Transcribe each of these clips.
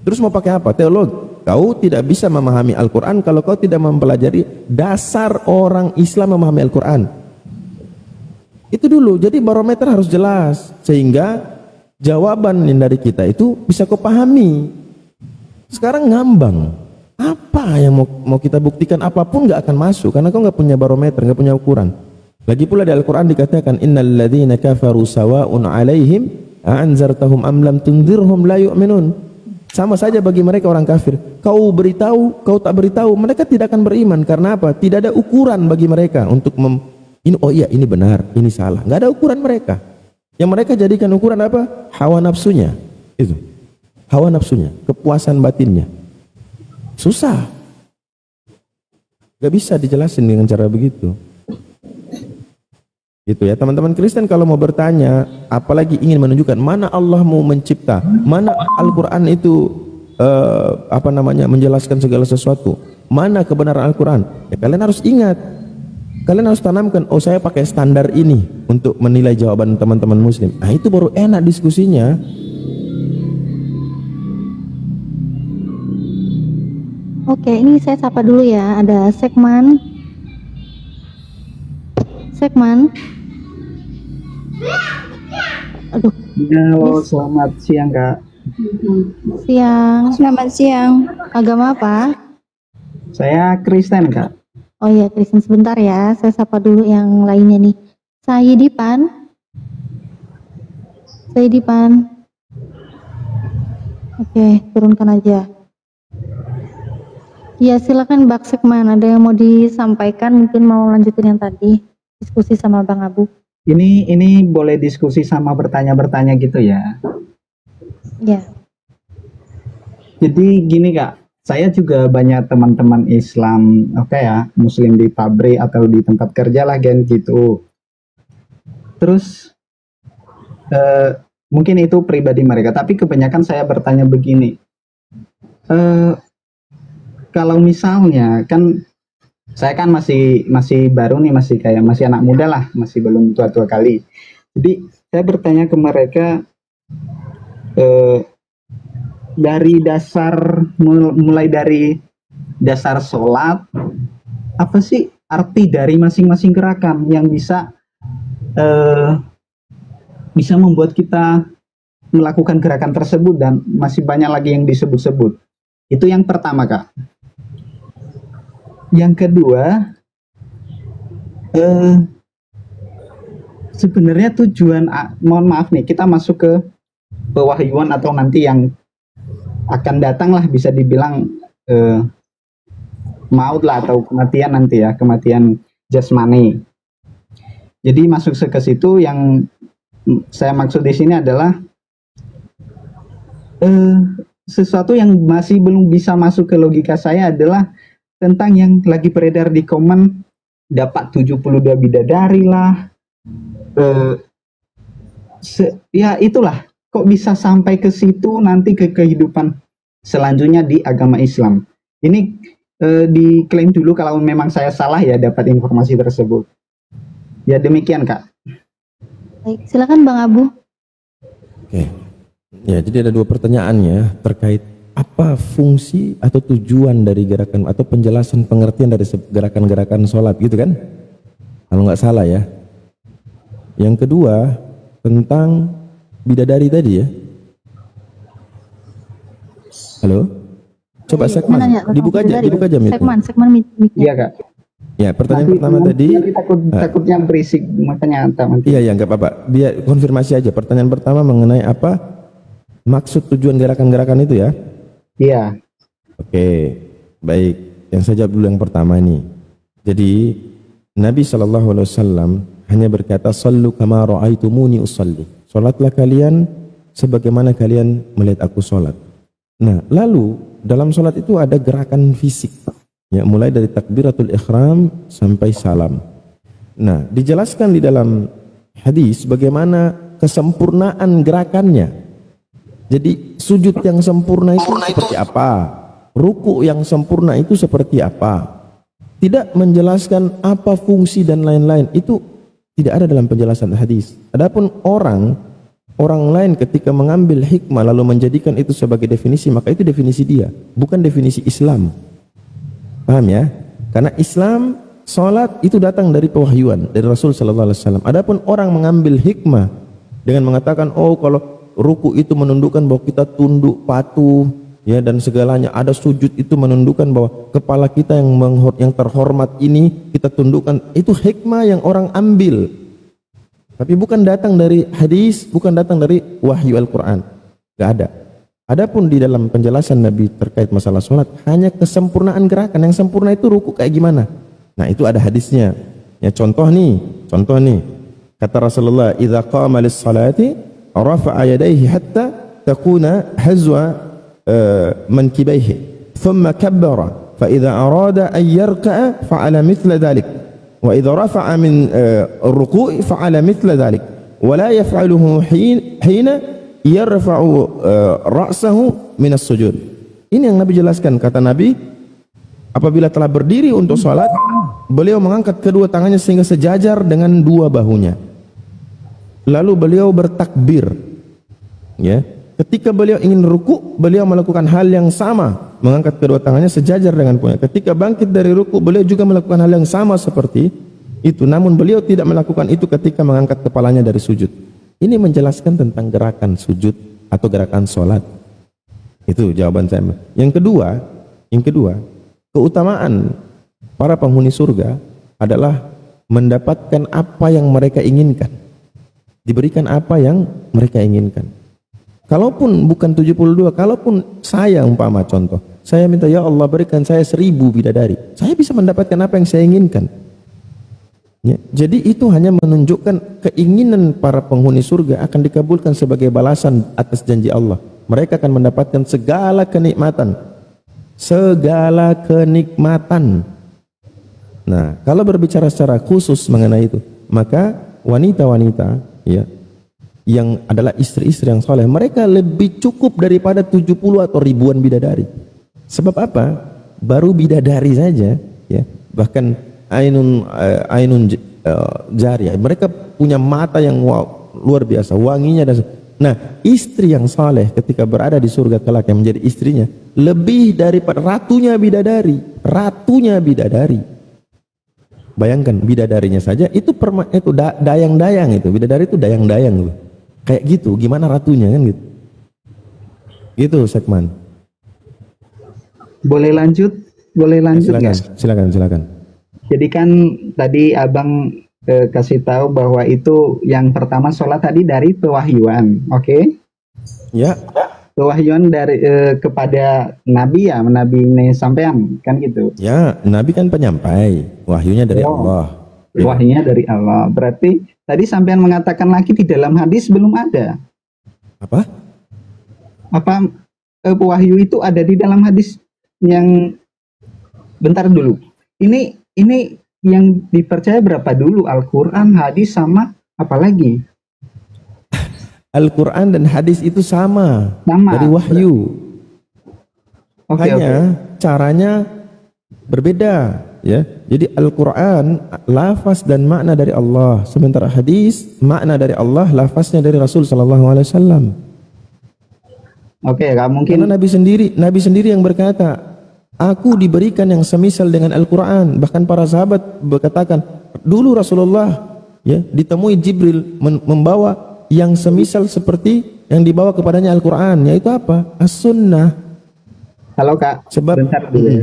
Terus mau pakai apa? Teologi. Kau tidak bisa memahami Al-Quran kalau kau tidak mempelajari dasar orang Islam memahami Al-Quran. Itu dulu. Jadi barometer harus jelas sehingga jawaban yang dari kita itu bisa kau pahami. Sekarang ngambang. Apa yang mau kita buktikan, apapun nggak akan masuk karena kau nggak punya barometer, nggak punya ukuran. Lagi pula di Al-Quran dikatakan innal ladzina kafaru sawa'un 'alaihim a'anzartahum am lam tunzirhum la yu'minun. Sama saja bagi mereka orang kafir. Kau beritahu, kau tak beritahu, mereka tidak akan beriman. Karena apa? Tidak ada ukuran bagi mereka untuk ini, oh iya ini benar, ini salah. Nggak ada ukuran mereka. Yang mereka jadikan ukuran apa? Hawa nafsunya. Itu. Hawa nafsunya, kepuasan batinnya. Susah. Gak bisa dijelasin dengan cara begitu. Gitu ya, teman-teman Kristen kalau mau bertanya, apalagi ingin menunjukkan mana Allah mau mencipta, mana Al-Quran itu menjelaskan segala sesuatu, mana kebenaran Al-Quran, ya kalian harus ingat, kalian harus tanamkan, oh saya pakai standar ini untuk menilai jawaban teman-teman Muslim. Nah itu baru enak diskusinya. Oke, ini saya sapa dulu ya, ada Sekman. Aduh. Halo, selamat siang Kak. Selamat siang. Agama apa? Saya Kristen Kak. Oh iya, Kristen. Sebentar ya, saya sapa dulu yang lainnya nih. Sayyidipan. Oke, turunkan aja. Ya silakan Bak Sekman, ada yang mau disampaikan, mungkin mau lanjutin yang tadi diskusi sama Bang Abu. Ini boleh diskusi sama bertanya gitu ya? Ya. Jadi gini Kak, saya juga banyak teman-teman Islam, Muslim di pabrik atau di tempat kerja lah gitu. Terus mungkin itu pribadi mereka, tapi kebanyakan saya bertanya begini. Kalau misalnya kan saya kan masih baru nih, masih anak muda lah, masih belum tua-tua kali. Jadi saya bertanya ke mereka dari dasar, mulai dari dasar sholat, apa sih arti dari masing-masing gerakan yang bisa membuat kita melakukan gerakan tersebut, dan masih banyak lagi yang disebut-sebut. Itu yang pertama Kak. Yang kedua, sebenarnya tujuan, mohon maaf nih, kita masuk ke pewahyuan atau nanti yang akan datang lah, bisa dibilang maut lah atau kematian nanti ya, kematian jasmani. Jadi masuk ke situ. Yang saya maksud di sini adalah sesuatu yang masih belum bisa masuk ke logika saya adalah tentang yang lagi beredar di komen, dapat 72 bidadari lah, ya itulah, kok bisa sampai ke situ nanti ke kehidupan selanjutnya di agama Islam. Ini diklaim dulu kalau memang saya salah ya dapat informasi tersebut. Ya demikian Kak. Baik, silakan Bang Abu. Oke. Ya, jadi ada dua pertanyaan ya terkait apa fungsi atau tujuan dari gerakan atau penjelasan pengertian dari gerakan-gerakan sholat gitu kan, kalau nggak salah ya. Yang kedua tentang bidadari tadi ya. Halo, coba Sekman dibuka aja Sekman mic-nya. Iya Kak. Ya, pertanyaan pertama tadi takutnya berisik, makanya nanti. Iya nggak apa-apa, biar konfirmasi aja. Pertanyaan pertama mengenai apa maksud tujuan gerakan-gerakan itu ya. Iya. Oke, baik. Yang saya jawab dulu yang pertama ini. Jadi Nabi SAW hanya berkata, "Sallu kama ra'aitumuni usalli." Salatlah kalian sebagaimana kalian melihat aku salat. Nah, lalu dalam salat itu ada gerakan fisik. Ya, mulai dari takbiratul ihram sampai salam. Nah, dijelaskan di dalam hadis bagaimana kesempurnaan gerakannya. Jadi sujud yang sempurna itu seperti apa? Ruku yang sempurna itu seperti apa? Tidak menjelaskan apa fungsi dan lain-lain. Itu tidak ada dalam penjelasan hadis. Adapun orang orang lain ketika mengambil hikmah lalu menjadikan itu sebagai definisi, maka itu definisi dia, bukan definisi Islam. Paham ya? Karena Islam, salat itu datang dari pewahyuan dari Rasul sallallahu alaihi wasallam. Adapun orang mengambil hikmah dengan mengatakan, oh kalau ruku itu menundukkan bahwa kita tunduk patuh, ya, dan segalanya, ada sujud itu menundukkan bahwa kepala kita yang terhormat ini kita tundukkan. Itu hikmah yang orang ambil, tapi bukan datang dari hadis, bukan datang dari wahyu Al-Quran. Gak ada. Adapun di dalam penjelasan Nabi terkait masalah sholat, hanya kesempurnaan gerakan. Yang sempurna itu ruku kayak gimana? Nah, itu ada hadisnya. Ya, contoh nih. Kata Rasulullah, "Idza qama lis-salati rafa'a yadayhi hatta takuna hazwa mankibaihi, thumma kabbara, fa idza arada an yarka'a fa'ala mithla dhalik. Wa idza rafa'a min ar-ruku'i fa'ala mithla dhalik. Wa la yaf'aluhu hina yarfa'u ra'sahu min as-sujud." Ini yang Nabi jelaskan. Kata Nabi, apabila telah berdiri untuk salat, beliau mengangkat kedua tangannya sehingga sejajar dengan dua bahunya. Lalu beliau bertakbir. Ya, ketika beliau ingin ruku, beliau melakukan hal yang sama, mengangkat kedua tangannya sejajar dengan pundak. Ketika bangkit dari ruku, beliau juga melakukan hal yang sama seperti itu. Namun beliau tidak melakukan itu ketika mengangkat kepalanya dari sujud. Ini menjelaskan tentang gerakan sujud atau gerakan sholat. Itu jawaban saya. Yang kedua, keutamaan para penghuni surga adalah mendapatkan apa yang mereka inginkan, diberikan apa yang mereka inginkan. Kalaupun bukan 72, kalaupun saya umpama contoh, saya minta, ya Allah berikan saya 1000 bidadari, saya bisa mendapatkan apa yang saya inginkan. Ya, jadi itu hanya menunjukkan keinginan para penghuni surga akan dikabulkan sebagai balasan atas janji Allah. Mereka akan mendapatkan segala kenikmatan. Nah, kalau berbicara secara khusus mengenai itu, maka wanita-wanita, ya, yang adalah istri-istri yang soleh, mereka lebih cukup daripada 70 atau ribuan bidadari. Sebab apa? Baru bidadari saja, ya, bahkan ainun jariyah, mereka punya mata yang wow, luar biasa, wanginya. Nah, istri yang soleh ketika berada di surga kelak yang menjadi istrinya lebih daripada ratunya bidadari. Bayangkan, bidadarinya saja itu dayang-dayang, itu bidadari itu dayang-dayang loh. Kayak gitu, gimana ratunya kan gitu. Gitu, Sekman. Boleh lanjut silakan, ya? Silakan. Jadi kan tadi Abang kasih tahu bahwa itu yang pertama sholat tadi dari pewahyuan, oke? Ya. Pewahyuan dari kepada Nabi, ya, Nabi sampean kan gitu. Ya, Nabi kan penyampai, wahyunya dari Allah. Wahyunya dari Allah. Berarti tadi sampean mengatakan lagi di dalam hadis belum ada. Apa wahyu itu ada di dalam hadis yang, bentar dulu. Ini yang dipercaya berapa dulu? Al-Quran, hadis, sama apa lagi? Al-Quran dan hadis itu sama. Dari wahyu. Hanya caranya berbeda, ya. Jadi Al-Quran lafaz dan makna dari Allah, sementara hadis makna dari Allah, lafaznya dari Rasul sallallahu alaihi wasallam. Oke, gak mungkin. Karena Nabi sendiri yang berkata, aku diberikan yang semisal dengan Al-Quran. Bahkan para sahabat berkatakan, dulu Rasulullah, ya, ditemui Jibril membawa yang semisal seperti yang dibawa kepadanya Al-Quran, yaitu apa? As-Sunnah. Halo Kak, sebab bentar dulu.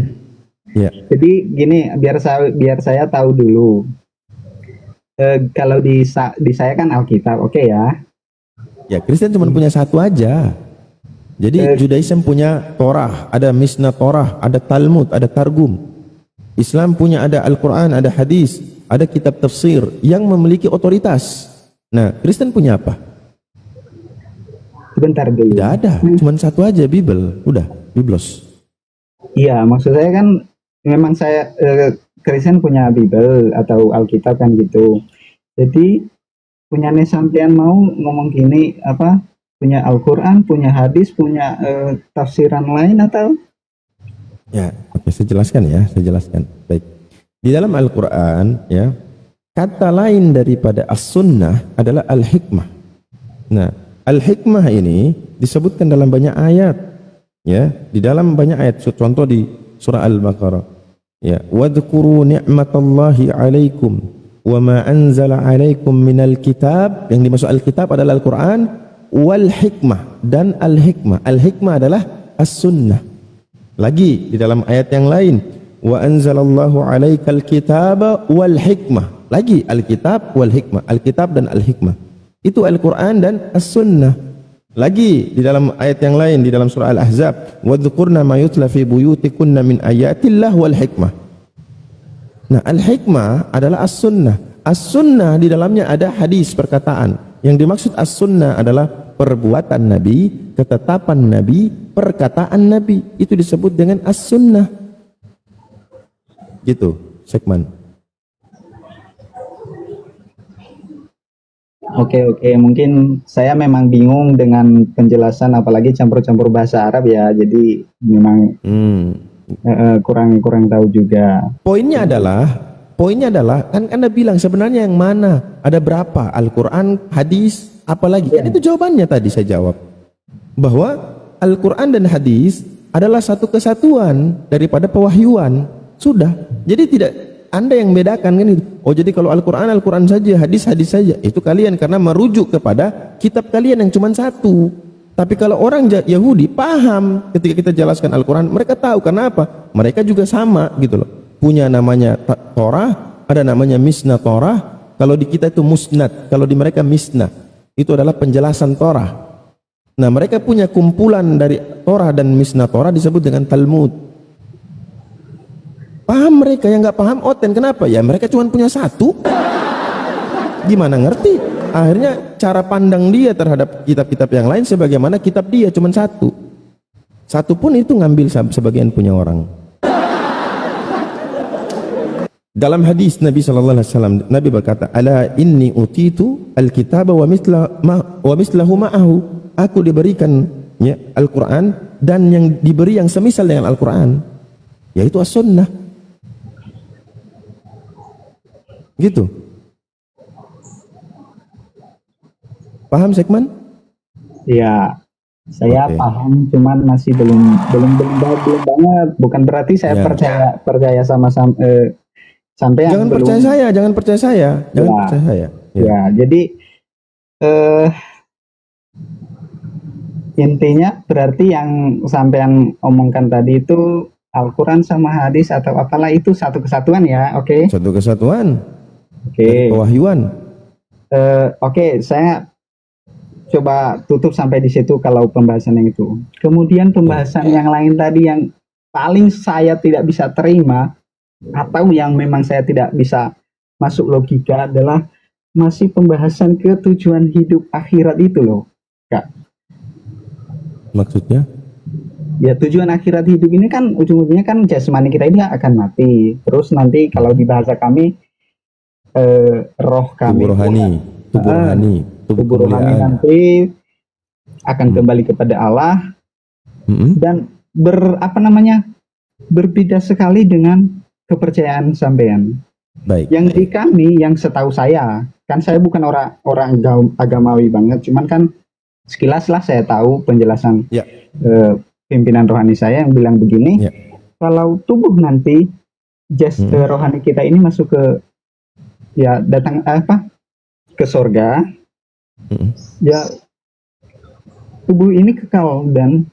Ya. Jadi gini, biar saya tahu dulu. Kalau di saya kan Alkitab, oke ya? Ya, Kristen cuma punya satu aja. Jadi Judaism punya Torah, ada Mishnah Torah, ada Talmud, ada Targum. Islam punya ada Al-Quran, ada hadis, ada kitab tafsir yang memiliki otoritas. Nah, Kristen punya apa? Sebentar dulu. Tidak ada, cuma satu aja, Bible. Udah, Biblos. Iya, maksud saya kan memang saya Kristen punya Bible atau Alkitab kan gitu. Jadi punya sampean mau ngomong gini apa? Punya Al-Quran, punya hadis, punya tafsiran lain atau? Ya, oke, saya jelaskan. Baik. Di dalam Al-Quran, ya, kata lain daripada as-sunnah adalah al-hikmah. Nah, Al-hikmah ini disebutkan dalam banyak ayat, ya, di dalam banyak ayat. Contoh di surah Al-Baqarah, ya, wadhkuru ni'matallahi 'alaikum wa ma anzala 'alaikum minal kitab. Yang dimaksud al-kitab adalah Al-Qur'an, wal hikmah, dan al-hikmah. Al-hikmah adalah as-sunnah. Lagi di dalam ayat yang lain, wa anzalallahu 'alaikal kitaba wal hikmah. Lagi al-kitab wal hikmah, al-kitab dan al-hikmah. Itu Al-Quran dan As-Sunnah. Lagi di dalam ayat yang lain di dalam surah Al-Ahzab, wadhkurna ma yutla fi buyutikunna min ayatillah wal hikmah. Nah, al-hikmah adalah As-Sunnah. As-Sunnah di dalamnya ada hadis, perkataan. Yang dimaksud As-Sunnah adalah perbuatan Nabi, ketetapan Nabi, perkataan Nabi. Itu disebut dengan As-Sunnah. Gitu, Sekman. Oke, mungkin saya memang bingung dengan penjelasan, apalagi campur-campur bahasa Arab ya, jadi memang kurang tahu juga. Poinnya adalah kan Anda bilang sebenarnya yang mana, ada berapa, Al-Quran, hadis, apalagi kan itu jawabannya tadi saya jawab, bahwa Al-Quran dan hadis adalah satu kesatuan daripada pewahyuan. Sudah, jadi tidak Anda yang bedakan kan itu. Oh, jadi kalau Al-Quran saja, hadis saja. Itu kalian karena merujuk kepada kitab kalian yang cuma satu. Tapi kalau orang Yahudi paham ketika kita jelaskan Al-Quran, mereka tahu karena apa? Mereka juga sama gitu loh. Punya namanya Torah, ada namanya Misnah Torah. Kalau di kita itu Musnad, kalau di mereka Misnah. Itu adalah penjelasan Torah. Nah, mereka punya kumpulan dari Torah dan Misnah Torah disebut dengan Talmud. Paham mereka, yang nggak paham oten. Kenapa? Ya mereka cuma punya satu. Gimana ngerti? Akhirnya cara pandang dia terhadap kitab-kitab yang lain sebagaimana kitab dia cuma satu. Satu pun itu ngambil sebagian punya orang. Dalam hadis Nabi SAW, Nabi berkata, ala inni utitu alkitab wa mislahu ma'ahu. Aku diberikan ya, Al-Quran dan yang diberi yang semisal dengan Al-Quran, yaitu As-Sunnah. Gitu. Paham, Sekman? Ya, saya paham, cuman masih belum banget. Bukan berarti saya percaya sama sampai. Jangan percaya saya. Ya, jadi intinya berarti yang sampean omongkan tadi itu Al-Quran sama hadis atau apalah itu satu kesatuan ya, oke? Satu kesatuan. Oke. Pewahyuan. Oke, saya coba tutup sampai di situ kalau pembahasan yang itu. Kemudian pembahasan yang lain tadi yang paling saya tidak bisa terima atau yang memang saya tidak bisa masuk logika adalah masih pembahasan ke tujuan hidup akhirat itu loh, Kak. Maksudnya? Ya, tujuan akhirat hidup ini kan ujung-ujungnya kan jasmani kita ini akan mati. Terus nanti kalau di bahasa kami roh kami, tubuh rohani nanti akan kembali kepada Allah dan berbeda sekali dengan kepercayaan sampean. Baik. Yang di kami, yang setahu saya, kan saya bukan orang agamawi banget, cuman kan sekilas lah saya tahu penjelasan pimpinan rohani saya yang bilang begini, kalau tubuh nanti rohani kita ini masuk ke datang ke surga, ya tubuh ini kekal dan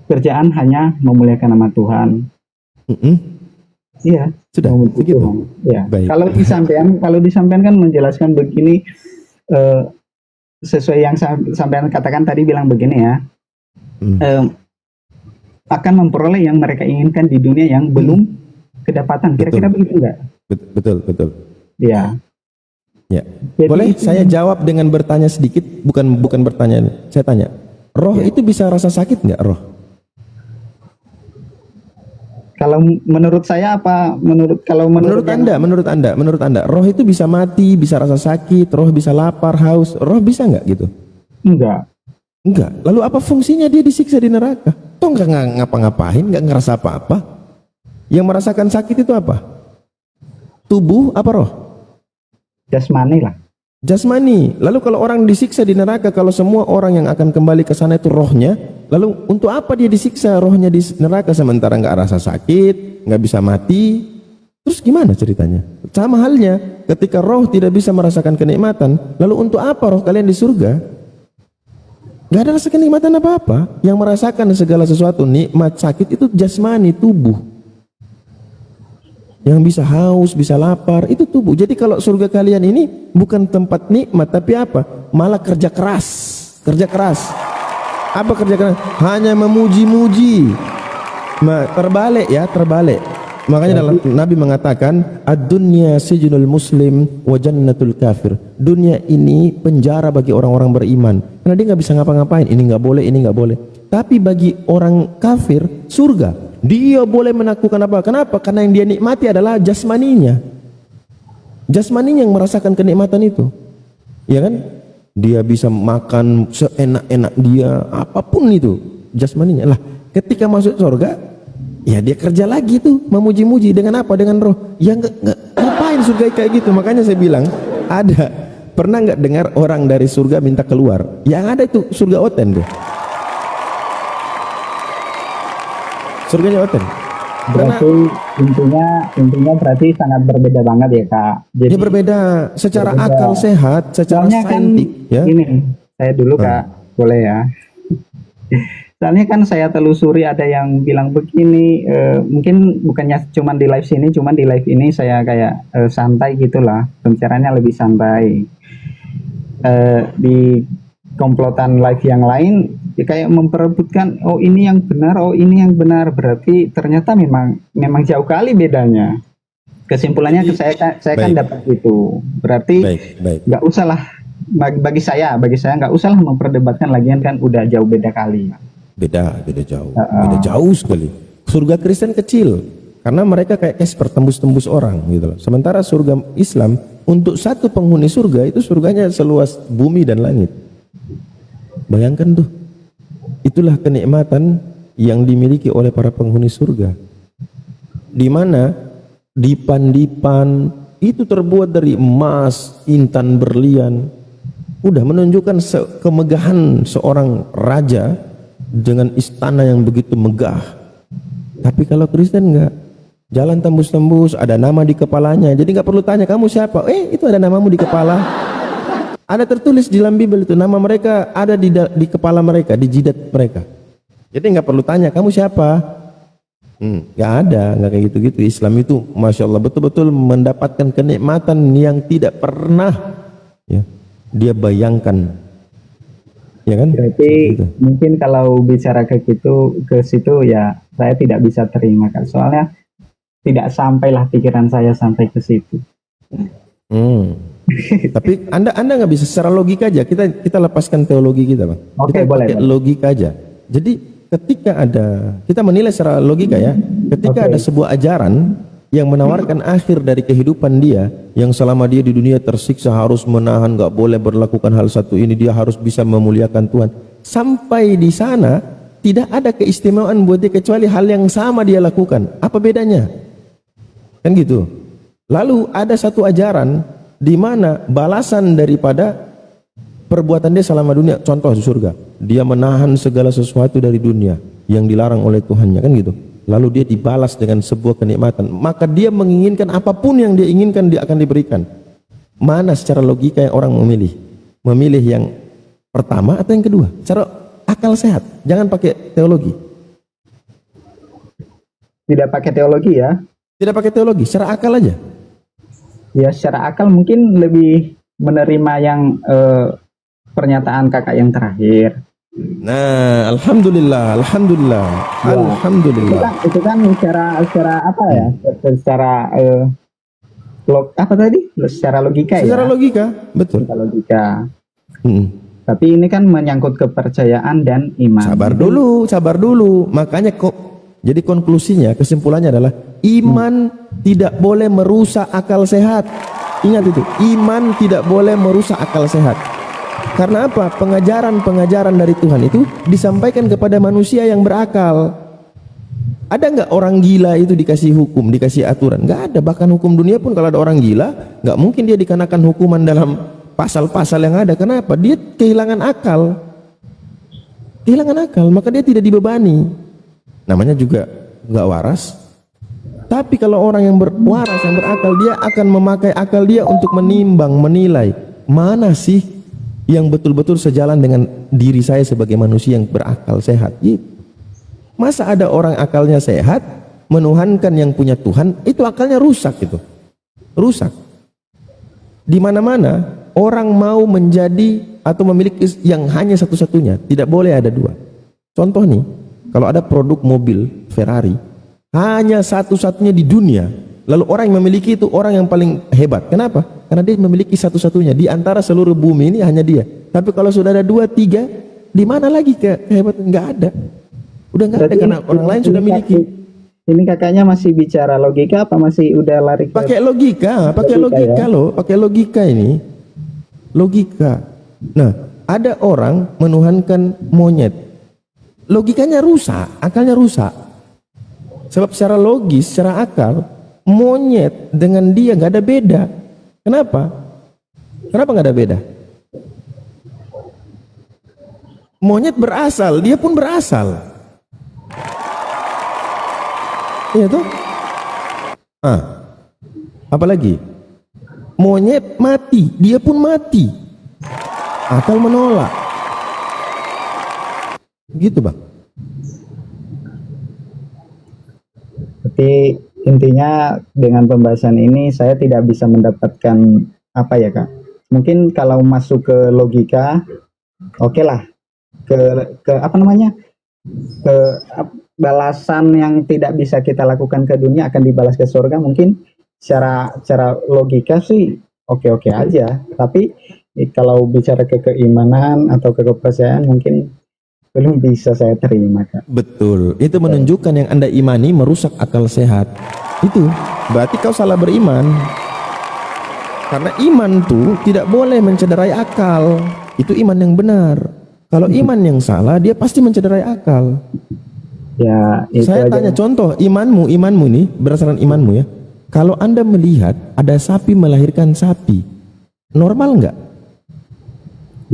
kerjaan hanya memuliakan nama Tuhan. Iya, sudah begitu. Ya. Kalau disampaikan kan menjelaskan begini, sesuai yang sampean katakan tadi bilang begini ya, akan memperoleh yang mereka inginkan di dunia yang belum kedapatan. Kira-kira begitu enggak? Betul. Ya. Jadi, boleh saya jawab dengan bertanya sedikit, bukan bertanya. Saya tanya, roh itu bisa rasa sakit nggak, roh? Kalau menurut saya menurut Anda, roh itu bisa mati, bisa rasa sakit, roh bisa lapar, haus, roh bisa nggak gitu? Enggak. Lalu apa fungsinya dia disiksa di neraka? Toh nggak ngapa-ngapain, nggak ngerasa apa-apa. Yang merasakan sakit itu apa? Tubuh apa roh? Jasmani lah. jasmani. Lalu kalau orang disiksa di neraka, kalau semua orang yang akan kembali ke sana itu rohnya, lalu untuk apa dia disiksa rohnya di neraka sementara nggak rasa sakit, nggak bisa mati? Terus gimana ceritanya? Sama halnya ketika roh tidak bisa merasakan kenikmatan, lalu untuk apa roh kalian di surga? Nggak ada rasa kenikmatan apa-apa. Yang merasakan segala sesuatu, nikmat, sakit itu jasmani, tubuh. Yang bisa haus, bisa lapar, itu tubuh. Jadi kalau surga kalian ini bukan tempat nikmat, tapi apa? Malah kerja keras. Kerja keras. Apa kerja keras? Hanya memuji-muji. Terbalik ya, terbalik. Makanya dalam Nabi mengatakan, ad-dunya sijnul muslim wa jannatul kafir. Dunia ini penjara bagi orang-orang beriman. Karena dia nggak bisa ngapa-ngapain. Ini nggak boleh, ini nggak boleh. Tapi bagi orang kafir, surga. Dia boleh menaklukkan apa? Kenapa? Karena yang dia nikmati adalah jasmaninya. Jasmaninya yang merasakan kenikmatan itu. Ya kan? Dia bisa makan seenak-enak dia, apapun itu jasmaninya. Lah, ketika masuk surga, ya dia kerja lagi tuh, memuji-muji dengan apa? Dengan roh. Ya ngapain surga kayak gitu? Makanya saya bilang, pernah nggak dengar orang dari surga minta keluar? Yang ada itu surga oten tuh. Surganya oten. Berarti intinya berarti sangat berbeda banget ya Kak. Jadi dia berbeda secara akal sehat, secara saintik ya. Ini saya dulu Kak, boleh ya. Soalnya kan saya telusuri ada yang bilang begini, mungkin bukannya cuma di live sini, cuma di live ini saya kayak santai gitulah, pembicaraannya lebih santai. Di komplotan live yang lain ya kayak memperebutkan, oh ini yang benar, oh ini yang benar, berarti ternyata memang jauh kali bedanya. Kesimpulannya saya kan dapat itu, berarti nggak usah lah, bagi saya nggak usah lah memperdebatkan lagi kan udah jauh beda kali. Beda jauh sekali. Surga Kristen kecil karena mereka kayak Casper tembus-tembus orang gitu loh. Sementara surga Islam untuk satu penghuni surga itu surganya seluas bumi dan langit. Bayangkan tuh, itulah kenikmatan yang dimiliki oleh para penghuni surga, di mana dipan-dipan itu terbuat dari emas, intan, berlian. Udah menunjukkan kemegahan seorang raja dengan istana yang begitu megah. Tapi kalau Kristen enggak, jalan tembus-tembus, ada nama di kepalanya, jadi nggak perlu tanya kamu siapa, itu ada namamu di kepala. Ada tertulis di dalam Bible itu, nama mereka ada di kepala mereka, di jidat mereka. Jadi nggak perlu tanya kamu siapa. Nggak ada, nggak kayak gitu-gitu. Islam itu, masya Allah, betul-betul mendapatkan kenikmatan yang tidak pernah ya dia bayangkan. Ya kan? Berarti gitu. Mungkin kalau bicara ke situ ya saya tidak bisa terima kan. Soalnya tidak sampailah pikiran saya sampai ke situ. Tapi anda nggak bisa secara logika aja, kita lepaskan teologi kita Bang. Oke, kita boleh. Logika aja. Jadi ketika kita menilai secara logika ya, ketika ada sebuah ajaran yang menawarkan akhir dari kehidupan dia, yang selama dia di dunia tersiksa harus menahan, nggak boleh berlakukan hal satu ini, dia harus bisa memuliakan Tuhan. Sampai di sana tidak ada keistimewaan buat dia kecuali hal yang sama dia lakukan. Apa bedanya? Kan gitu. Lalu ada satu ajaran di mana balasan daripada perbuatan dia selama dunia, contoh di surga, dia menahan segala sesuatu dari dunia yang dilarang oleh Tuhannya, kan gitu. Lalu dia dibalas dengan sebuah kenikmatan, maka dia menginginkan apapun yang dia inginkan, dia akan diberikan. Mana secara logika yang orang memilih yang pertama atau yang kedua? Secara akal sehat, jangan pakai teologi. Tidak pakai teologi ya? Tidak pakai teologi, secara akal aja. Ya secara akal mungkin lebih menerima yang pernyataan kakak yang terakhir. Nah, alhamdulillah. Ya, Alhamdulillah. Itu kan secara apa ya? Secara apa tadi? Secara logika ya. Secara logika, betul. Secara logika. Tapi ini kan menyangkut kepercayaan dan iman. Sabar dulu. Makanya jadi konklusinya, kesimpulannya adalah iman tidak boleh merusak akal sehat. Ingat itu, iman tidak boleh merusak akal sehat. Karena apa? Pengajaran dari Tuhan itu disampaikan kepada manusia yang berakal. Ada nggak orang gila itu dikasih hukum, dikasih aturan? Nggak ada. Bahkan hukum dunia pun kalau ada orang gila, nggak mungkin dia dikenakan hukuman dalam pasal-pasal yang ada. Kenapa? Dia kehilangan akal. Kehilangan akal, maka dia tidak dibebani. Namanya juga nggak waras. Tapi kalau orang yang berwaras, yang berakal, dia akan memakai akal dia untuk menimbang, menilai mana sih yang betul-betul sejalan dengan diri saya sebagai manusia yang berakal sehat. Masa ada orang akalnya sehat menuhankan yang punya Tuhan, itu akalnya rusak itu. Rusak. Di mana-mana orang mau menjadi atau memiliki yang hanya satu-satunya, tidak boleh ada dua. Contoh nih, kalau ada produk mobil Ferrari hanya satu-satunya di dunia, lalu orang yang memiliki itu orang yang paling hebat. Kenapa? Karena dia memiliki satu-satunya di antara seluruh bumi ini, hanya dia. Tapi kalau sudah ada dua, tiga, di mana lagi kehebatan? Nggak ada. Udah nggak ada karena orang lain sudah miliki. Ini kakaknya masih bicara logika apa masih udah lari ke... Pakai logika ya? loh, pakai logika ini. Logika. Nah, ada orang menuhankan monyet. Logikanya rusak, akalnya rusak. Sebab secara logis, secara akal, monyet dengan dia nggak ada beda. Kenapa? Kenapa nggak ada beda? Monyet berasal, dia pun berasal. Iya tuh. Apalagi? Monyet mati, dia pun mati. Akal menolak. Gitu bang. Tapi intinya dengan pembahasan ini saya tidak bisa mendapatkan apa ya kak? Mungkin kalau masuk ke logika, oke lah. Ke apa namanya? Balasan yang tidak bisa kita lakukan ke dunia akan dibalas ke surga. Mungkin secara logika sih oke aja. Tapi kalau bicara ke keimanan atau ke kepercayaan mungkin belum bisa saya terima kak. Betul, itu menunjukkan yang Anda imani merusak akal sehat. Itu berarti kau salah beriman. Karena iman tuh tidak boleh mencederai akal. Itu iman yang benar. Kalau iman yang salah, dia pasti mencederai akal. Ya, itu saya aja. tanya contoh imanmu nih, berdasarkan imanmu ya. Kalau Anda melihat ada sapi melahirkan sapi, normal nggak?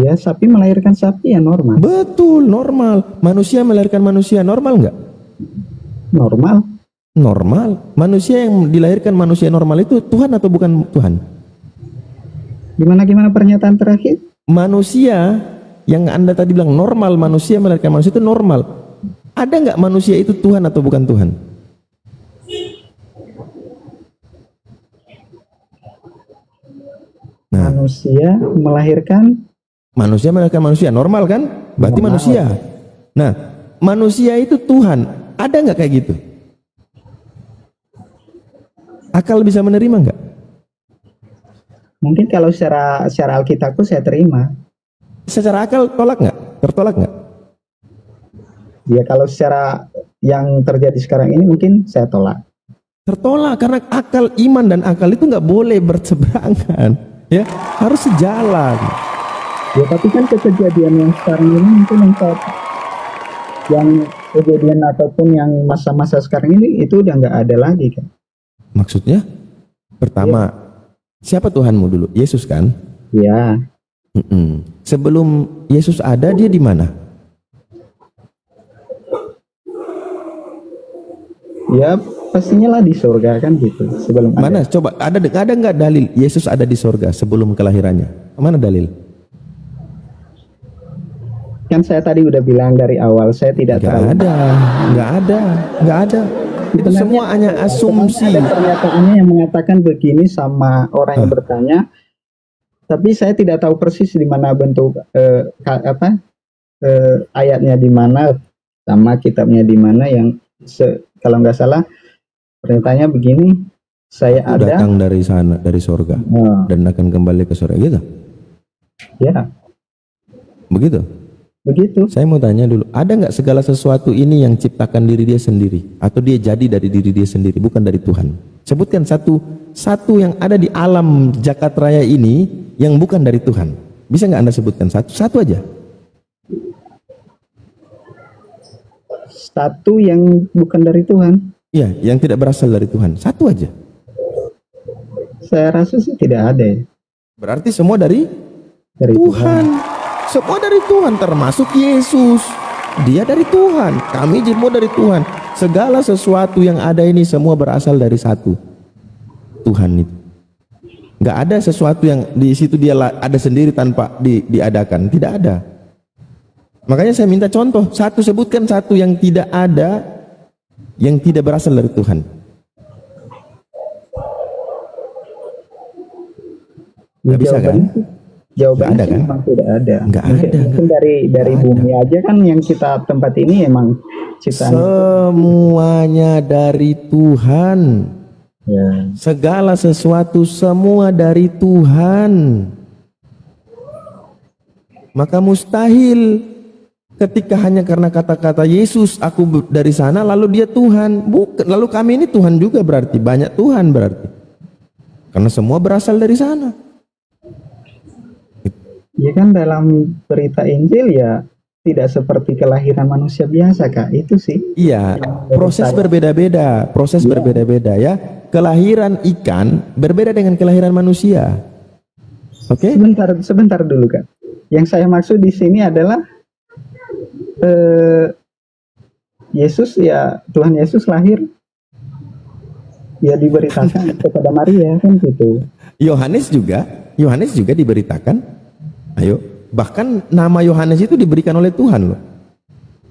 Ya, sapi melahirkan sapi ya normal. Betul, normal. Manusia melahirkan manusia, normal nggak? Normal. Normal. Manusia yang dilahirkan manusia normal itu Tuhan atau bukan Tuhan? Gimana pernyataan terakhir? Manusia yang Anda tadi bilang normal, manusia melahirkan manusia itu normal. Ada nggak manusia itu Tuhan atau bukan Tuhan? Nah, manusia melahirkan manusia normal kan? Berarti normal. Manusia. Nah, manusia itu Tuhan. Ada nggak kayak gitu? Akal bisa menerima nggak? Mungkin kalau secara Alkitabku saya terima. Secara akal tolak nggak? Tertolak nggak? Ya kalau secara yang terjadi sekarang ini mungkin saya tolak. Tertolak karena akal, iman dan akal itu nggak boleh berseberangan, ya harus sejalan. Ya tapi kan kejadian yang sekarang ini mungkin yang kejadian ataupun yang masa-masa sekarang ini itu udah nggak ada lagi kan? Maksudnya? Pertama, siapa Tuhanmu dulu? Yesus kan? Ya. Sebelum Yesus ada, dia di mana? Ya pastinya lah di surga kan gitu. Sebelum mana? Coba ada nggak dalil Yesus ada di surga sebelum kelahirannya? Mana dalil? Kan saya tadi udah bilang dari awal saya tidak tahu. Nggak ada. Itu semua hanya asumsi. Ada pernyataannya yang mengatakan begini sama orang yang bertanya, tapi saya tidak tahu persis di mana bentuk ayatnya di mana sama kitabnya di mana yang kalau nggak salah pernyataannya begini, saya datang dari sana, dari surga dan akan kembali ke surga gitu. Ya. Begitu. Saya mau tanya dulu, ada nggak segala sesuatu ini yang ciptakan diri dia sendiri atau dia jadi dari diri dia sendiri, bukan dari Tuhan? Sebutkan satu yang ada di alam jagat raya ini yang bukan dari Tuhan. Bisa nggak Anda sebutkan satu aja? Satu yang bukan dari Tuhan? Iya, yang tidak berasal dari Tuhan. Satu aja. Saya rasa sih tidak ada ya. Berarti semua dari Dari Tuhan. Semua dari Tuhan, termasuk Yesus. Dia dari Tuhan, kami semua dari Tuhan. Segala sesuatu yang ada ini semua berasal dari satu, Tuhan itu. Nggak ada sesuatu yang di situ dia ada sendiri tanpa diadakan, tidak ada. Makanya saya minta contoh, sebutkan satu yang tidak ada, yang tidak berasal dari Tuhan. Nggak bisa kan? Jawabannya ada, kan? Memang tidak ada. Nggak mungkin, ada. Mungkin dari bumi aja kan yang kita tempat ini emang ciptaan. Semuanya dari Tuhan. Ya. Segala sesuatu semua dari Tuhan. Maka mustahil ketika hanya karena kata-kata Yesus aku dari sana lalu dia Tuhan. Bukan, lalu kami ini Tuhan juga berarti, banyak Tuhan berarti. Karena semua berasal dari sana. Ya kan dalam berita Injil ya tidak seperti kelahiran manusia biasa, Kak. Itu sih. Iya, proses berbeda-beda, berbeda-beda ya. Kelahiran ikan berbeda dengan kelahiran manusia. Oke? Sebentar dulu, Kak. Yang saya maksud di sini adalah Yesus ya, Tuhan Yesus lahir ya diberitakan kepada Maria kan gitu. Yohanes juga diberitakan. Ayo, bahkan nama Yohanes itu diberikan oleh Tuhan loh.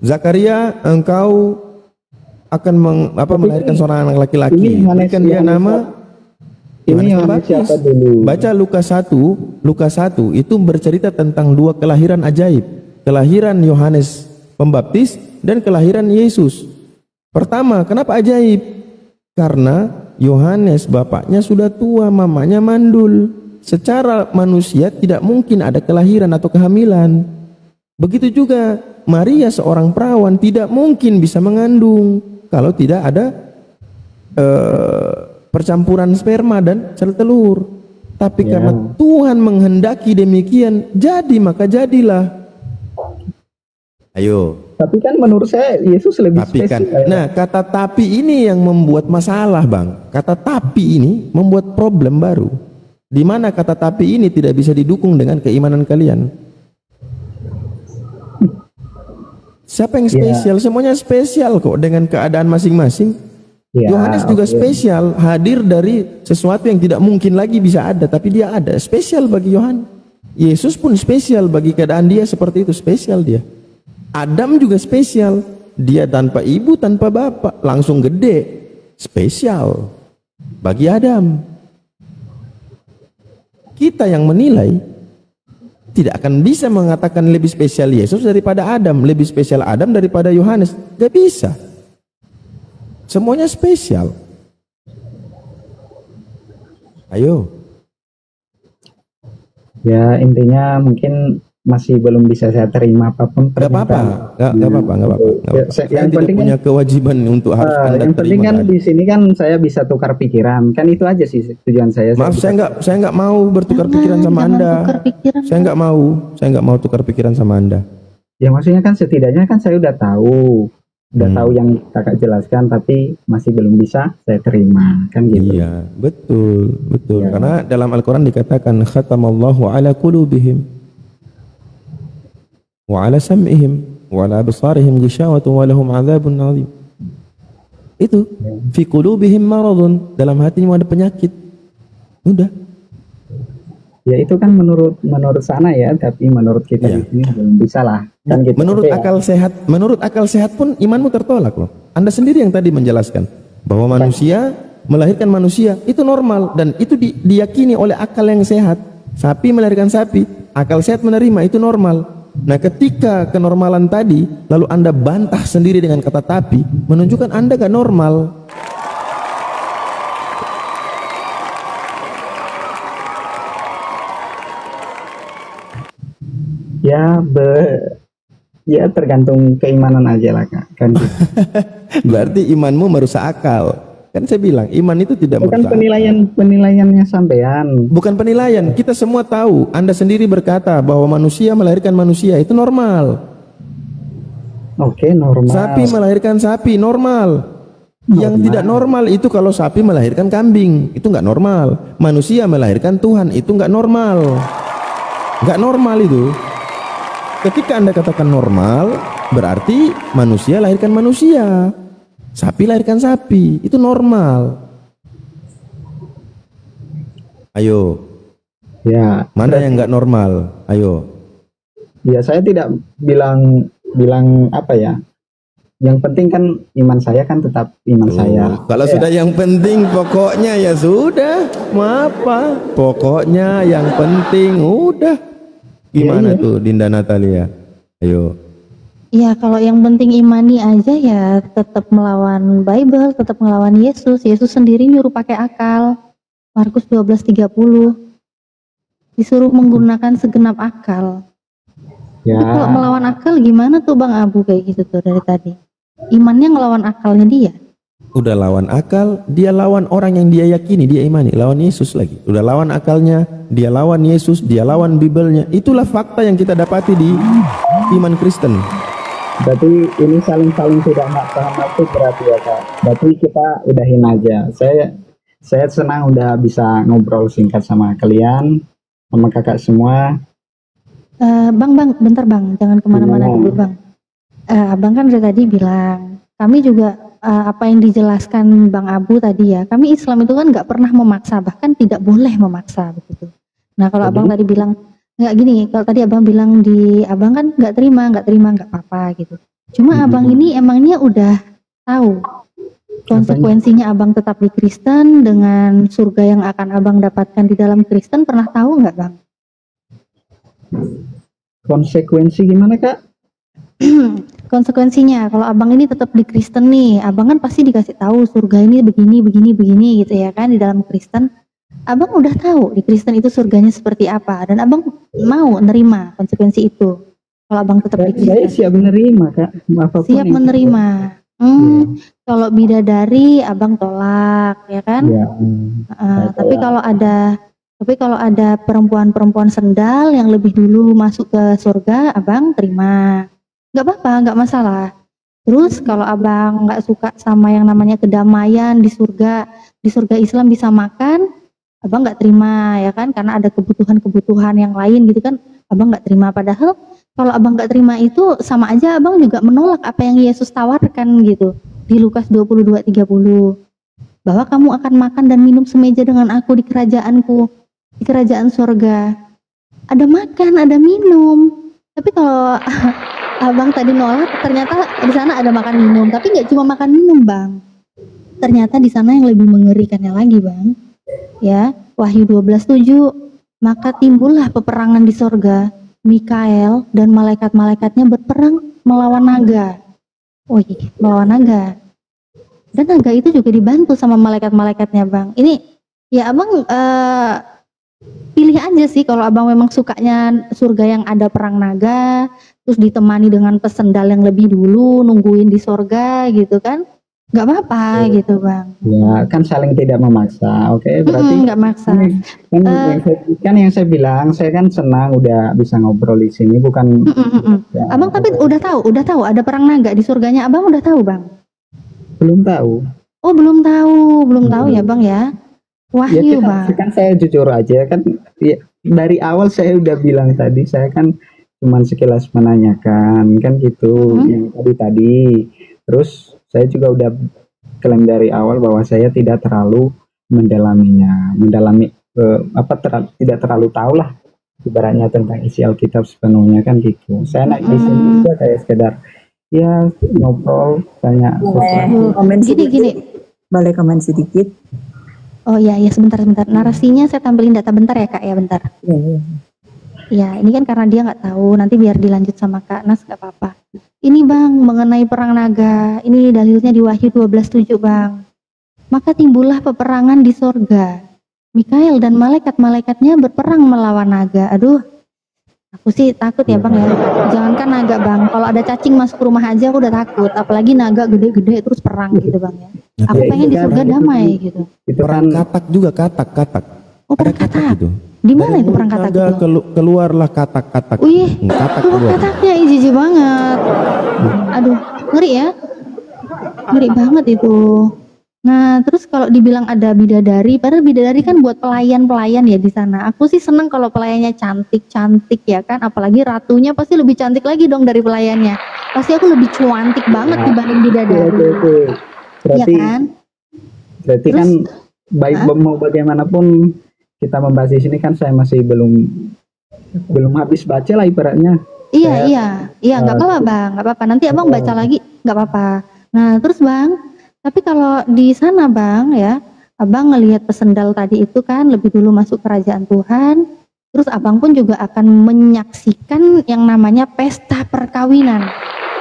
Zakaria, engkau akan melahirkan seorang anak laki-laki. Berikan dia nama Yohanes Pembaptis. Baca Lukas 1 itu bercerita tentang dua kelahiran ajaib. Kelahiran Yohanes Pembaptis dan kelahiran Yesus. Pertama, kenapa ajaib? Karena Yohanes bapaknya sudah tua, mamanya mandul. Secara manusia tidak mungkin ada kelahiran atau kehamilan. Begitu juga Maria seorang perawan tidak mungkin bisa mengandung kalau tidak ada percampuran sperma dan sel telur. Tapi karena Tuhan menghendaki demikian, maka jadilah. Ayo. Tapi kan menurut saya Yesus lebih spesifik. Nah, kata tapi ini yang membuat masalah, Bang. Kata tapi ini membuat problem baru. Di mana kata tapi ini tidak bisa didukung dengan keimanan kalian. Siapa yang spesial? Semuanya spesial kok dengan keadaan masing-masing. Yohanes juga spesial, hadir dari sesuatu yang tidak mungkin lagi bisa ada, tapi dia ada. Spesial bagi Yohanes. Yesus pun spesial bagi keadaan dia seperti itu, spesial dia. Adam juga spesial, dia tanpa ibu, tanpa bapak, langsung gede. Spesial bagi Adam. Kita yang menilai tidak akan bisa mengatakan lebih spesial Yesus daripada Adam, lebih spesial Adam daripada Yohanes. Gak bisa. Semuanya spesial. Ayo. Ya intinya mungkin masih belum bisa saya terima apapun. Gak apa-apa. Saya tidak punya kewajiban untuk harus Anda yang penting terima. Kan di sini kan saya bisa tukar pikiran. Kan itu aja sih tujuan saya. Maaf, saya nggak mau bertukar pikiran sama Anda. Saya nggak mau tukar pikiran sama Anda. Ya maksudnya kan setidaknya kan saya udah tahu yang kakak jelaskan, tapi masih belum bisa saya terima, kan gitu. Iya, betul. Ya. Karena dalam Al-Quran dikatakan khatamallahu ala qulubihim wa ala sam'ihim wa ala absarihim ghishawatun wa lahum 'adzabun 'adzim. Itu fi qulubihim maradun, dalam hatinya ada penyakit. Udah. Ya itu kan menurut sana ya, tapi menurut kita di sini belum bisa lah. Kan gitu. Menurut akal sehat pun imanmu tertolak loh. Anda sendiri yang tadi menjelaskan bahwa manusia melahirkan manusia itu normal dan itu diyakini oleh akal yang sehat. Sapi melahirkan sapi, akal sehat menerima itu normal. Nah, ketika kenormalan tadi lalu Anda bantah sendiri dengan kata tapi, menunjukkan Anda gak normal. Ya tergantung keimanan aja lah, Kak. Kan gitu. Berarti imanmu merusak akal. Kan saya bilang iman itu tidak bukan penilaiannya sampean. Bukan penilaian, kita semua tahu. Anda sendiri berkata bahwa manusia melahirkan manusia itu normal. Oke, normal. Sapi melahirkan sapi normal. Yang tidak normal itu kalau sapi melahirkan kambing, itu nggak normal. Manusia melahirkan Tuhan, itu nggak normal. Nggak normal itu. Ketika Anda katakan normal, berarti manusia lahirkan manusia, sapi lahirkan sapi, itu normal. Ayo, Ya, mana yang nggak normal? Ayo. ya saya tidak bilang apa ya. Yang penting kan iman saya kan tetap iman saya. Kalau Ya. sudah yang penting pokoknya ya sudah, mau apa? Pokoknya yang penting udah. Gimana Iya. tuh Dinda Natalia? Ayo. Ya kalau yang penting imani aja ya tetap melawan Bible, tetap melawan Yesus. Yesus sendiri nyuruh pakai akal. Markus 12:30. Disuruh menggunakan segenap akal. Ya, Tapi kalau melawan akal gimana tuh Bang Abu kayak gitu tuh dari tadi? Imannya ngelawan akalnya dia. Udah lawan akal, dia lawan orang yang dia yakini, dia imani, lawan Yesus lagi. Udah lawan akalnya, dia lawan Yesus, dia lawan Bibelnya. Itulah fakta yang kita dapati di iman Kristen. berarti ini saling tidak nggak paham itu berarti ya Kak. Berarti kita udahin aja. Saya senang udah bisa ngobrol singkat sama kalian, sama kakak semua. Bang, bentar Bang, jangan kemana-mana Gimana? dulu Bang. Abang kan dari tadi bilang, kami juga apa yang dijelaskan Bang Abu tadi ya, kami Islam itu kan nggak pernah memaksa, bahkan tidak boleh memaksa begitu. Nah kalau Abang tadi bilang, nggak gini, kalau tadi Abang bilang di Abang kan nggak terima, nggak apa-apa gitu. Cuma Abang ini emangnya udah tahu konsekuensinya Abang tetap di Kristen dengan surga yang akan Abang dapatkan di dalam Kristen, pernah tahu nggak Bang? Konsekuensi gimana Kak? Konsekuensinya kalau abang ini tetap di Kristen nih, abang kan pasti dikasih tahu surga ini begini gitu ya kan di dalam Kristen. Abang udah tahu di Kristen itu surganya seperti apa dan abang mau nerima konsekuensi itu. Kalau abang tetap di Saya Kristen, siap menerima Kak. Apapun siap yang- menerima. Kalau bidadari abang tolak ya kan. Ya, Tapi kalau ada perempuan-perempuan sendal yang lebih dulu masuk ke surga, abang terima. Nggak apa-apa, nggak masalah. Terus kalau abang nggak suka sama yang namanya kedamaian di surga Islam bisa makan, abang nggak terima ya kan, karena ada kebutuhan-kebutuhan yang lain gitu kan, abang nggak terima. Padahal kalau abang nggak terima itu sama aja abang juga menolak apa yang Yesus tawarkan gitu di Lukas 22:30, bahwa kamu akan makan dan minum semeja dengan aku di kerajaanku, di kerajaan surga. Ada makan, ada minum. Tapi kalau abang tadi nolak, ternyata di sana ada makan minum, tapi nggak cuma makan minum bang. Ternyata di sana yang lebih mengerikannya lagi bang. Ya, Wahyu 12:7, maka timbullah peperangan di sorga. Mikael dan malaikat-malaikatnya berperang melawan naga. Melawan naga. Dan naga itu juga dibantu sama malaikat-malaikatnya bang. Ini ya abang pilih aja sih kalau abang memang sukanya surga yang ada perang naga, terus ditemani dengan pesendal yang lebih dulu, nungguin di surga gitu kan, nggak apa-apa gitu bang. ya kan saling tidak memaksa. Oke, berarti Nggak maksa. kan yang saya bilang, saya kan senang udah bisa ngobrol di sini, bukan. Ya, Abang tapi udah tahu ada perang naga di surganya, abang udah tahu bang? belum tahu. Oh belum tahu ya bang ya. Ya Wahyu bang. kan saya jujur aja kan, ya, dari awal saya udah bilang tadi, saya kan cuman sekilas menanyakan kan gitu yang tadi. Terus saya juga udah klaim dari awal bahwa saya tidak terlalu tidak terlalu tahu lah ibaratnya tentang isi Alkitab sepenuhnya kan gitu. Saya naik di sini juga kayak sekedar ya ngobrol, tanya sesuatu. Gini. Boleh komen sedikit? Oh iya sebentar. Narasinya saya tampilin data bentar ya kak ya, bentar. Iya. Ya ini kan karena dia nggak tahu, nanti biar dilanjut sama Kak Nas nggak apa-apa. Ini bang mengenai perang naga, ini dalilnya di Wahyu 12:7 bang. Maka timbullah peperangan di sorga. Mikael dan malaikat-malaikatnya berperang melawan naga. Aduh, aku sih takut ya bang ya. Jangankan naga bang, kalau ada cacing masuk rumah aja aku udah takut. Apalagi naga gede-gede terus perang gitu bang ya. Aku Ya, pengen itu di surga kan, damai gitu. Itu Perang kan katak juga, katak. Oh Ada perang katak. gitu. Di mana Dari itu perang mulut katak naga itu? keluarlah katak-katak. Wih, Katak perang keluar. kataknya jijik banget. Aduh, ngeri ya. Ngeri banget itu. Nah, terus kalau dibilang ada bidadari, padahal bidadari kan buat pelayan-pelayan ya di sana. Aku sih seneng kalau pelayannya cantik-cantik ya kan, apalagi ratunya pasti lebih cantik lagi dong dari pelayannya. Pasti aku lebih cantik banget dibanding bidadari. Oke. Iya Berarti kan? berarti Terus, kan baik mau bagaimanapun kita membahas di sini kan saya masih belum habis baca lah ibaratnya. iya, nggak apa-apa bang, nggak apa-apa. Nanti abang baca lagi, nggak apa-apa. Nah, terus bang, tapi kalau di sana bang ya, abang ngelihat pesendal tadi itu kan lebih dulu masuk kerajaan Tuhan. Terus abang pun juga akan menyaksikan yang namanya pesta perkawinan.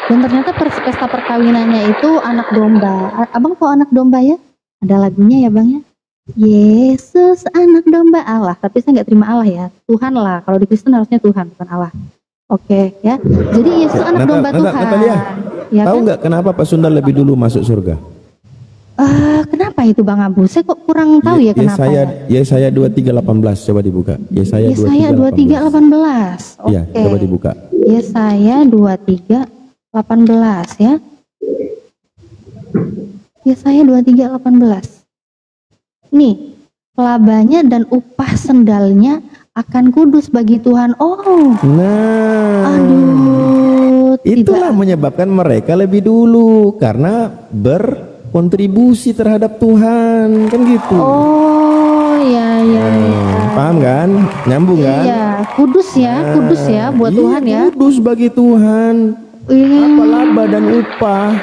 Dan ternyata pesta perkawinannya itu anak domba. Abang tahu anak domba ya? Ada lagunya ya bang ya? Yesus anak domba Allah. Tapi saya nggak terima Allah ya. Tuhan lah. Kalau di Kristen harusnya Tuhan, bukan Allah. Oke ya. Jadi Yesus anak domba Tuhan. Natalia, Ya tahu kan? nggak kenapa Pak Sundal lebih dulu masuk surga? Kenapa itu Bang Abu? Saya kok kurang tahu ya kenapa. Yesaya 23:18 coba dibuka. Yesaya Yesaya 23:18. Oke. Iya, coba dibuka. Yesaya 23:18 ya. Yesaya 23:18. Nih, labanya dan upah sendalnya akan kudus bagi Tuhan. Oh. Nah, Aduh, itulah menyebabkan mereka lebih dulu karena berkontribusi terhadap Tuhan, kan gitu. Oh, ya. Paham kan? Nyambung kan? Iya, kudus ya buat Tuhan ya. Kudus bagi Tuhan. Apa laba dan upah.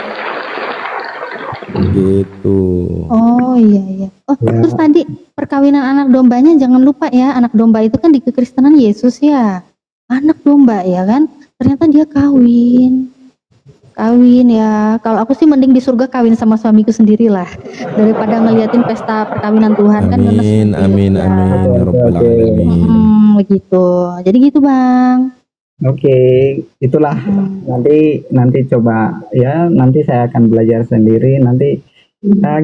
Gitu. Oh iya. Terus tadi perkawinan anak dombanya jangan lupa ya, anak domba itu kan di kekristenan Yesus ya. Anak domba ya kan? Ternyata dia kawin ya. Kalau aku sih mending di surga kawin sama suamiku sendiri lah daripada ngeliatin pesta perkawinan Tuhan. Amin, kan amin, ya Rabbal alamin. Begitu. Jadi gitu Bang. Oke, itulah nanti coba ya, nanti saya akan belajar sendiri nanti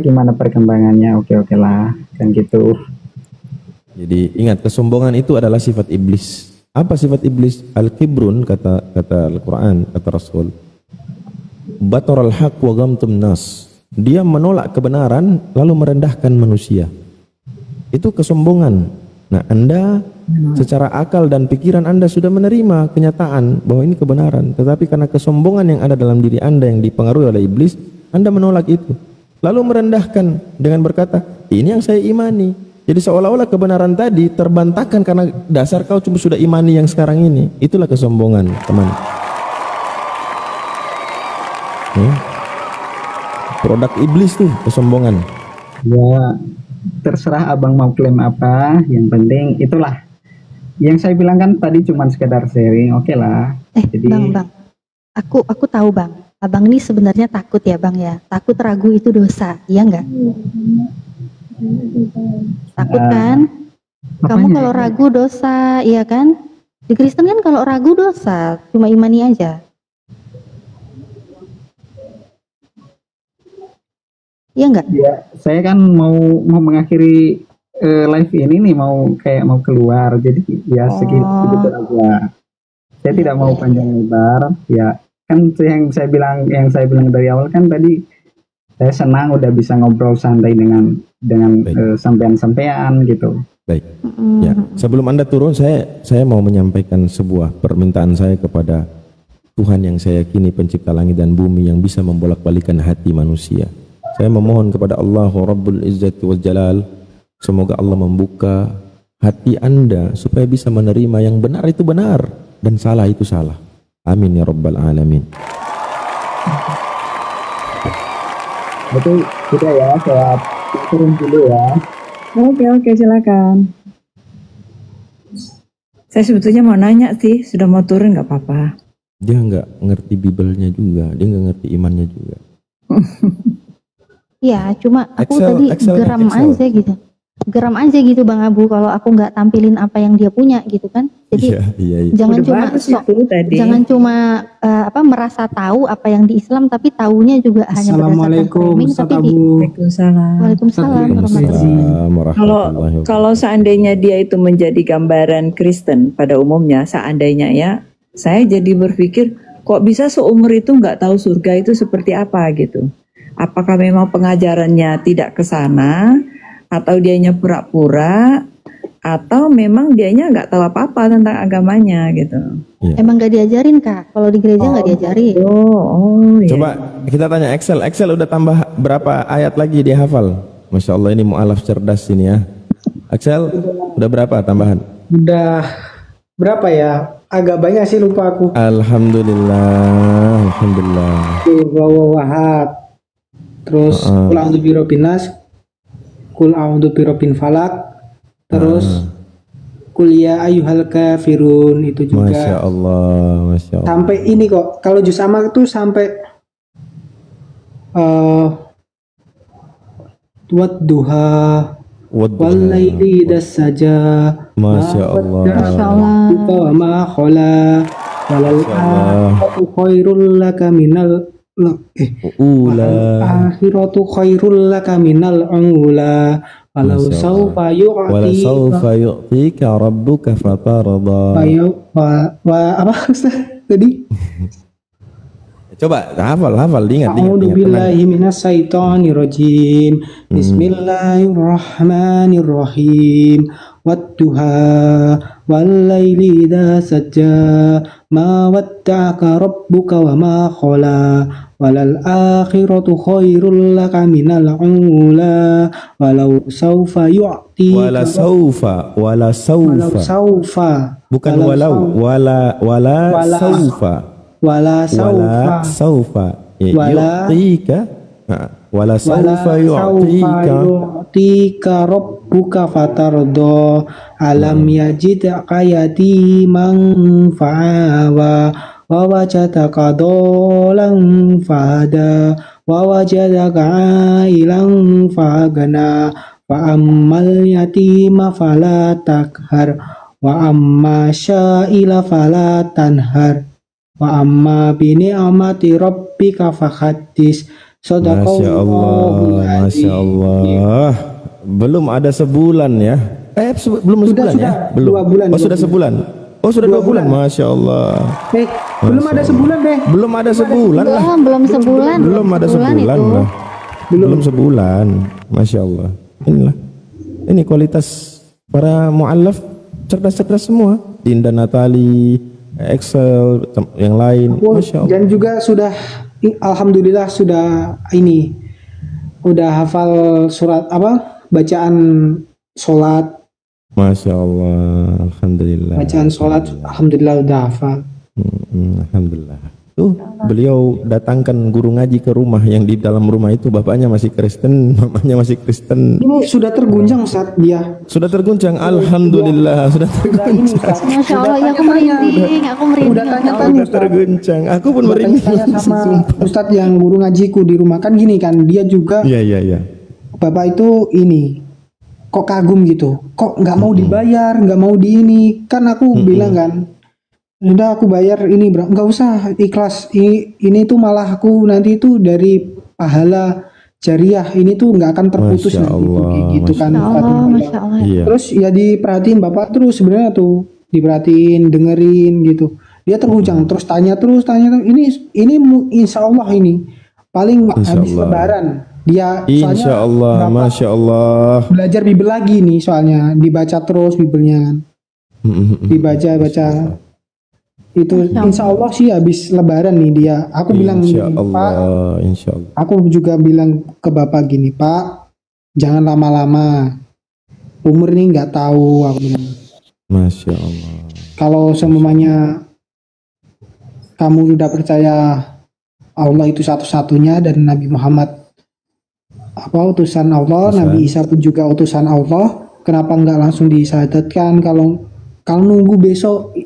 gimana perkembangannya. Oke lah, kan gitu. Jadi ingat, kesombongan itu adalah sifat iblis. Apa sifat iblis? Al-kibrun, kata Al-Quran, kata Rasul. Bataral haq wa ghamtum nas. Dia menolak kebenaran lalu merendahkan manusia. Itu kesombongan. Nah, Anda secara akal dan pikiran Anda sudah menerima kenyataan bahwa ini kebenaran, tetapi karena kesombongan yang ada dalam diri Anda yang dipengaruhi oleh iblis, Anda menolak itu. Lalu merendahkan dengan berkata, ini yang saya imani. Jadi seolah-olah kebenaran tadi terbantahkan karena dasar kau cuma sudah imani yang sekarang ini. Itulah kesombongan, teman. Produk iblis tuh kesombongan. Ya, terserah abang mau klaim apa, yang penting itulah yang saya bilang kan tadi cuma sekedar sharing. Oke lah. Jadi bang, aku tahu bang, abang ini sebenarnya takut ya bang ya, takut ragu itu dosa, iya nggak? Takut kan? Kamu kalau ragu dosa, iya kan? Di Kristen kan kalau ragu dosa, cuma imani aja. Iya enggak? Ya, saya kan mau mengakhiri live ini nih, mau keluar, jadi ya segitu aja. Saya tidak mau panjang lebar, ya kan yang saya bilang dari awal kan tadi, saya senang udah bisa ngobrol santai dengan sampean-sampean gitu. Baik. Ya, sebelum Anda turun, saya mau menyampaikan sebuah permintaan saya kepada Tuhan yang saya yakini pencipta langit dan bumi yang bisa membolak-balikan hati manusia. Saya memohon kepada Allah Rabbul Izzati wal Jalal, semoga Allah membuka hati Anda supaya bisa menerima yang benar itu benar dan salah itu salah. Amin ya Rabbal alamin. Betul, kita ya, saya turun dulu ya. Oke, silakan. Saya sebetulnya mau nanya sih, sudah mau turun nggak apa-apa. Dia nggak ngerti Bibelnya juga, dia nggak ngerti imannya juga. Iya, cuma aku tadi geram aja gitu. Geram aja gitu Bang Abu kalau aku nggak tampilin apa yang dia punya gitu kan. Jadi iya. jangan cuma merasa tahu apa yang di Islam, tapi taunya juga hanya berdasarkan framing. Waalaikumsalam warahmatullahi wabarakatuh. Kalau seandainya dia itu menjadi gambaran Kristen pada umumnya, seandainya ya, saya jadi berpikir kok bisa seumur itu nggak tahu surga itu seperti apa gitu. Apakah memang pengajarannya tidak ke sana, atau dianya pura-pura, atau memang dianya nggak tahu apa-apa tentang agamanya gitu. Emang nggak diajarin Kak? Kalau di gereja nggak diajarin. Iya. Coba kita tanya Excel. Excel udah tambah berapa ayat lagi dia hafal? Masya Allah, ini mu'alaf cerdas ini ya. Excel udah berapa tambahan? Udah berapa ya? Agak banyak sih, lupa aku. Alhamdulillah, alhamdulillah. Wahad. Terus kul a'udzu birabbin nas, kul a'udzu birabbin falak. Terus kul ya ayyuhal kafirun, itu juga. Masya Allah, masya Allah. Sampai ini kok, kalau juz amma itu sampai wadduha wal laili saja. Masya Allah. Masya Allah. Wa ma khala walal akhiratu khairul laka minal akhiratu khairul laka minal ula walau sawfa yu'tika rabbuka fatarda. Apa Ustaz tadi? Coba hafal diingat. A'udzu billahi minasyaitonir rajim. Bismillahirrahmanirrahim. Wadduha wal laili idza saja ma wadda'aka rabbuka wa ma khala walal akhiratu khairul laka minal ula walau sawfa yu'ti wala saufa bukan walau wala saufa yu'tika wala saufa yu'tika rabbuka fatardo alam yajidka yatiman fa'awa wa wajadaka dolan fahada wa wajadaka ailan fagana wa ammal yatima fala takhar wa amma sya'ila fala tanhar wa amma bi ni'mati rabbika fahaddis. Masya Allah, Masya Allah. Belum ada sebulan ya? Belum sebulan ya? Belum. 2 bulan. Oh sudah sebulan. Oh sudah 2 bulan. Masya Allah. Belum ada sebulan deh. Belum ada sebulan lah. Belum sebulan. Belum ada sebulan lah. Belum sebulan. Masya Allah. Inilah. Ini kualitas para mu'allaf, cerdas-cerdas semua. Dinda Natali, Excel, yang lain. Masya Allah. Dan juga sudah, alhamdulillah sudah ini, udah hafal surat apa? Bacaan sholat. Masya Allah, alhamdulillah. Bacaan sholat, alhamdulillah udah hafal. Alhamdulillah. Tuh beliau datangkan guru ngaji ke rumah, yang di dalam rumah itu bapaknya masih Kristen, mamanya masih Kristen. Ini sudah terguncang Ustaz dia. Sudah terguncang, alhamdulillah sudah terguncang. Masya Allah, ya aku merinding, Udah tanya-tanya Sudah terguncang, aku pun merinding. Sama Ustaz yang guru ngajiku di rumah kan gini kan, dia juga. Iya. Bapak itu ini kok kagum gitu, kok nggak mau dibayar, nggak mau di ini. Kan aku bilang kan, udah aku bayar ini bro, nggak usah, ikhlas. Ini tuh malah aku nanti itu dari pahala jariah ini tuh nggak akan terputus Masya nanti Allah, tuh, gitu kan. Masya Allah. Iya. Terus ya diperhatiin bapak terus sebenarnya tuh, diperhatiin, dengerin gitu. Dia terguncang, terus tanya terus. Ini insya Allah ini paling habis Lebaran. Dia Insya Allah, Masya Allah. Belajar Bible lagi nih soalnya, dibaca terus Biblenya kan. Dibaca. Itu insya Allah sih habis Lebaran nih dia. Aku bilang Insya gini, Allah, Pak. Insya Allah. Aku juga bilang ke bapak gini, Pak, jangan lama-lama. Umur ini nggak tahu, aku bilang. Masya Allah. Kalau semuanya kamu sudah percaya Allah itu satu-satunya dan Nabi Muhammad utusan Allah, Nabi Isa pun juga utusan Allah, kenapa nggak langsung disyahadatkan? Kalau nunggu besok